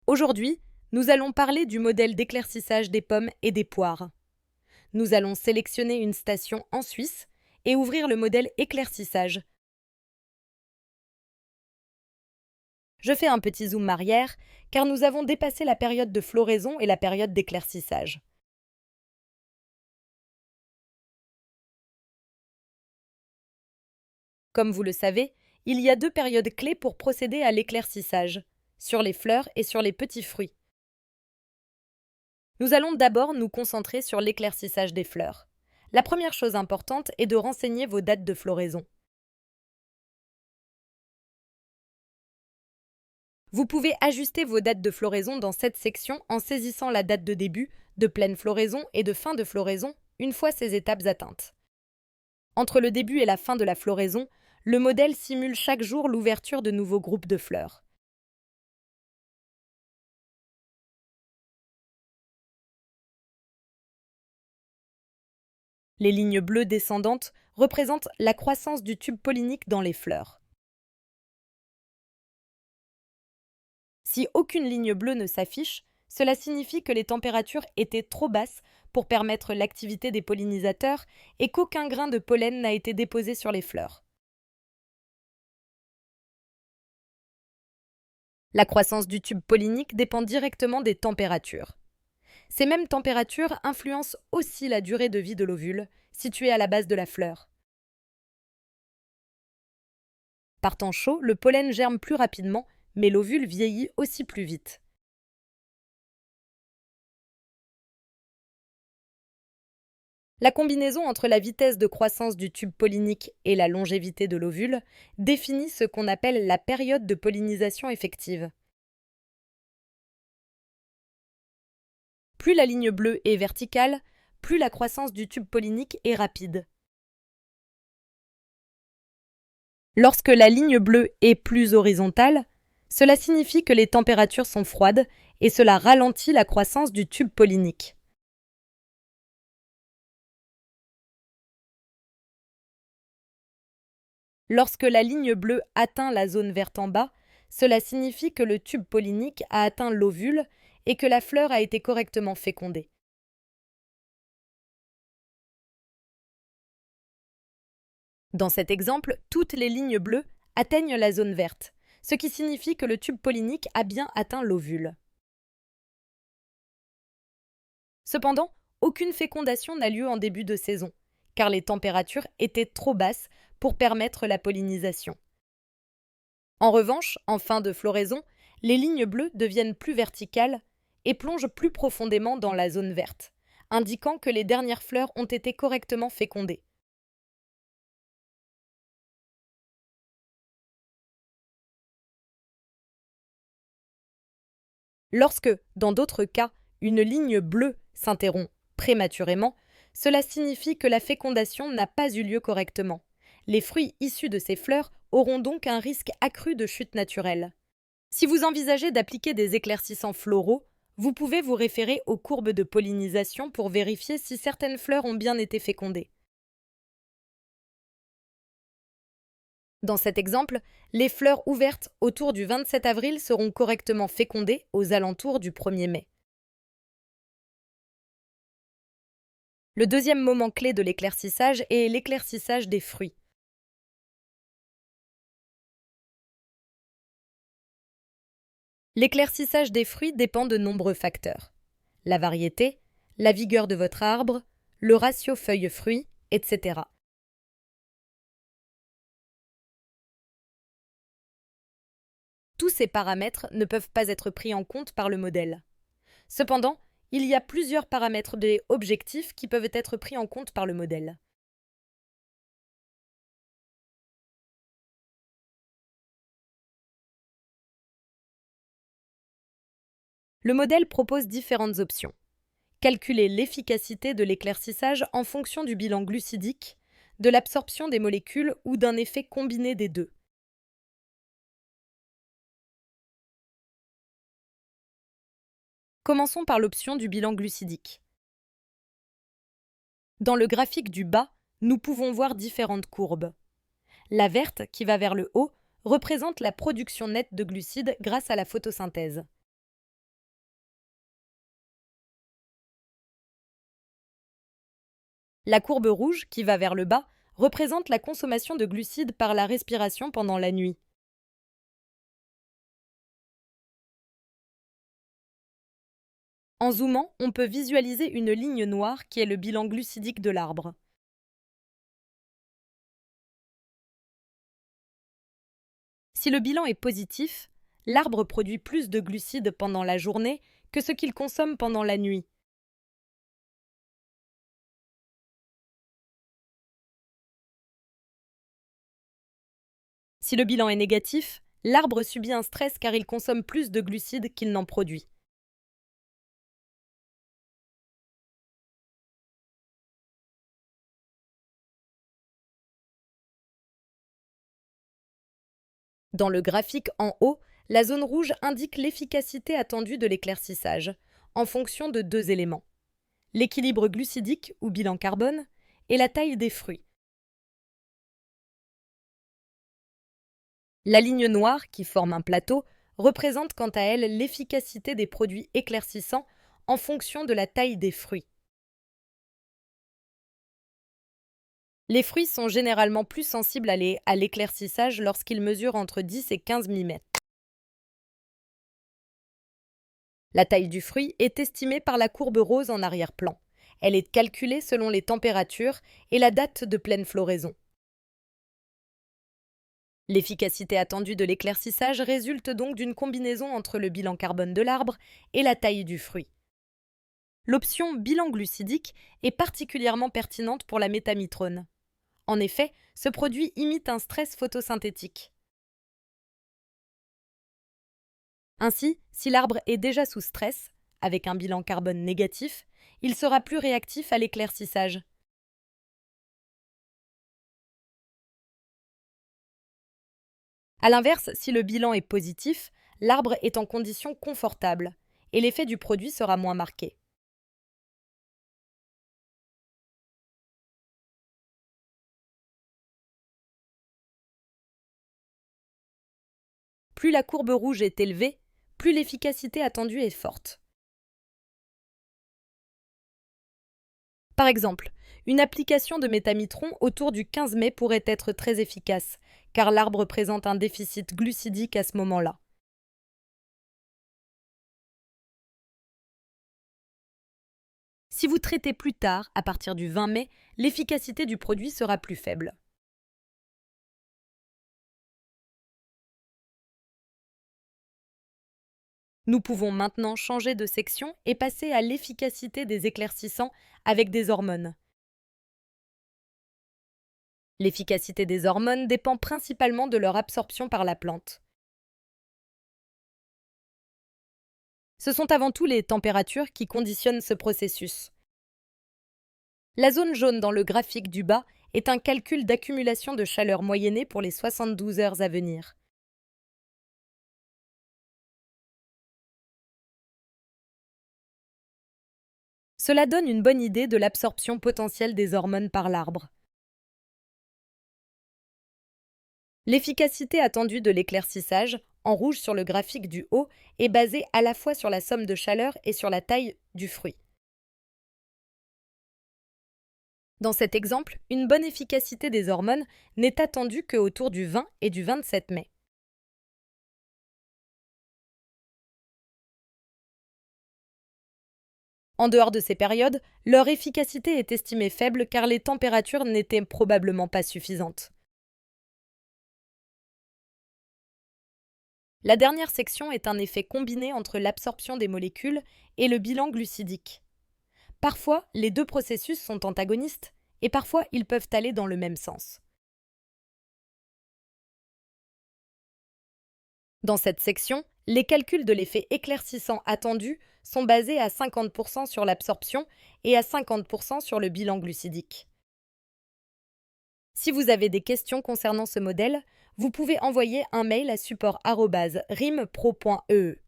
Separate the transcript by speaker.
Speaker 1: Aujourd'hui, nous allons parler du modèle d'éclaircissage des pommes et des poires. Nous allons sélectionner une station en Suisse et ouvrir le modèle éclaircissage. Je fais un petit zoom arrière car nous avons dépassé la période de floraison et la période d'éclaircissage. Comme vous le savez, il y a deux périodes clés pour procéder à l'éclaircissage, sur les fleurs et sur les petits fruits. Nous allons d'abord nous concentrer sur l'éclaircissage des fleurs. La première chose importante est de renseigner vos dates de floraison. Vous pouvez ajuster vos dates de floraison dans cette section en saisissant la date de début, de pleine floraison et de fin de floraison une fois ces étapes atteintes. Entre le début et la fin de la floraison, le modèle simule chaque jour l'ouverture de nouveaux groupes de fleurs. Les lignes bleues descendantes représentent la croissance du tube pollinique dans les fleurs. Si aucune ligne bleue ne s'affiche, cela signifie que les températures étaient trop basses pour permettre l'activité des pollinisateurs et qu'aucun grain de pollen n'a été déposé sur les fleurs. La croissance du tube pollinique dépend directement des températures. Ces mêmes températures influencent aussi la durée de vie de l'ovule, situé à la base de la fleur. Par temps chaud, le pollen germe plus rapidement, mais l'ovule vieillit aussi plus vite. La combinaison entre la vitesse de croissance du tube pollinique et la longévité de l'ovule définit ce qu'on appelle la période de pollinisation effective. Plus la ligne bleue est verticale, plus la croissance du tube pollinique est rapide. Lorsque la ligne bleue est plus horizontale, cela signifie que les températures sont froides et cela ralentit la croissance du tube pollinique. Lorsque la ligne bleue atteint la zone verte en bas, cela signifie que le tube pollinique a atteint l'ovule et que la fleur a été correctement fécondée. Dans cet exemple, toutes les lignes bleues atteignent la zone verte, ce qui signifie que le tube pollinique a bien atteint l'ovule. Cependant, aucune fécondation n'a lieu en début de saison, car les températures étaient trop basses pour permettre la pollinisation. En revanche, en fin de floraison, les lignes bleues deviennent plus verticales et plongent plus profondément dans la zone verte, indiquant que les dernières fleurs ont été correctement fécondées. Lorsque, dans d'autres cas, une ligne bleue s'interrompt prématurément, cela signifie que la fécondation n'a pas eu lieu correctement. Les fruits issus de ces fleurs auront donc un risque accru de chute naturelle. Si vous envisagez d'appliquer des éclaircissants floraux, vous pouvez vous référer aux courbes de pollinisation pour vérifier si certaines fleurs ont bien été fécondées. Dans cet exemple, les fleurs ouvertes autour du 27 avril seront correctement fécondées aux alentours du 1er mai. Le deuxième moment clé de l'éclaircissage est l'éclaircissage des fruits. L'éclaircissage des fruits dépend de nombreux facteurs. La variété, la vigueur de votre arbre, le ratio feuilles-fruits, etc. Tous ces paramètres ne peuvent pas être pris en compte par le modèle. Cependant, il y a plusieurs paramètres objectifs qui peuvent être pris en compte par le modèle. Le modèle propose différentes options. Calculer l'efficacité de l'éclaircissage en fonction du bilan glucidique, de l'absorption des molécules ou d'un effet combiné des deux. Commençons par l'option du bilan glucidique. Dans le graphique du bas, nous pouvons voir différentes courbes. La verte, qui va vers le haut, représente la production nette de glucides grâce à la photosynthèse. La courbe rouge, qui va vers le bas, représente la consommation de glucides par la respiration pendant la nuit. En zoomant, on peut visualiser une ligne noire qui est le bilan glucidique de l'arbre. Si le bilan est positif, l'arbre produit plus de glucides pendant la journée que ce qu'il consomme pendant la nuit. Si le bilan est négatif, l'arbre subit un stress car il consomme plus de glucides qu'il n'en produit. Dans le graphique en haut, la zone rouge indique l'efficacité attendue de l'éclaircissage, en fonction de deux éléments: l'équilibre glucidique ou bilan carbone et la taille des fruits. La ligne noire, qui forme un plateau, représente quant à elle l'efficacité des produits éclaircissants en fonction de la taille des fruits. Les fruits sont généralement plus sensibles à l'éclaircissage lorsqu'ils mesurent entre 10 et 15 mm. La taille du fruit est estimée par la courbe rose en arrière-plan. Elle est calculée selon les températures et la date de pleine floraison. L'efficacité attendue de l'éclaircissage résulte donc d'une combinaison entre le bilan carbone de l'arbre et la taille du fruit. L'option bilan glucidique est particulièrement pertinente pour la métamitrone. En effet, ce produit imite un stress photosynthétique. Ainsi, si l'arbre est déjà sous stress, avec un bilan carbone négatif, il sera plus réactif à l'éclaircissage. A l'inverse, si le bilan est positif, l'arbre est en condition confortable et l'effet du produit sera moins marqué. Plus la courbe rouge est élevée, plus l'efficacité attendue est forte. Par exemple, une application de métamitron autour du 15 mai pourrait être très efficace, car l'arbre présente un déficit glucidique à ce moment-là. Si vous traitez plus tard, à partir du 20 mai, l'efficacité du produit sera plus faible. Nous pouvons maintenant changer de section et passer à l'efficacité des éclaircissants avec des hormones. L'efficacité des hormones dépend principalement de leur absorption par la plante. Ce sont avant tout les températures qui conditionnent ce processus. La zone jaune dans le graphique du bas est un calcul d'accumulation de chaleur moyennée pour les 72 heures à venir. Cela donne une bonne idée de l'absorption potentielle des hormones par l'arbre. L'efficacité attendue de l'éclaircissage, en rouge sur le graphique du haut, est basée à la fois sur la somme de chaleur et sur la taille du fruit. Dans cet exemple, une bonne efficacité des hormones n'est attendue qu'autour du 20 et du 27 mai. En dehors de ces périodes, leur efficacité est estimée faible car les températures n'étaient probablement pas suffisantes. La dernière section est un effet combiné entre l'absorption des molécules et le bilan glucidique. Parfois, les deux processus sont antagonistes et parfois ils peuvent aller dans le même sens. Dans cette section, les calculs de l'effet éclaircissant attendu sont basés à 50% sur l'absorption et à 50% sur le bilan glucidique. Si vous avez des questions concernant ce modèle, vous pouvez envoyer un mail à support@rimpro.ee.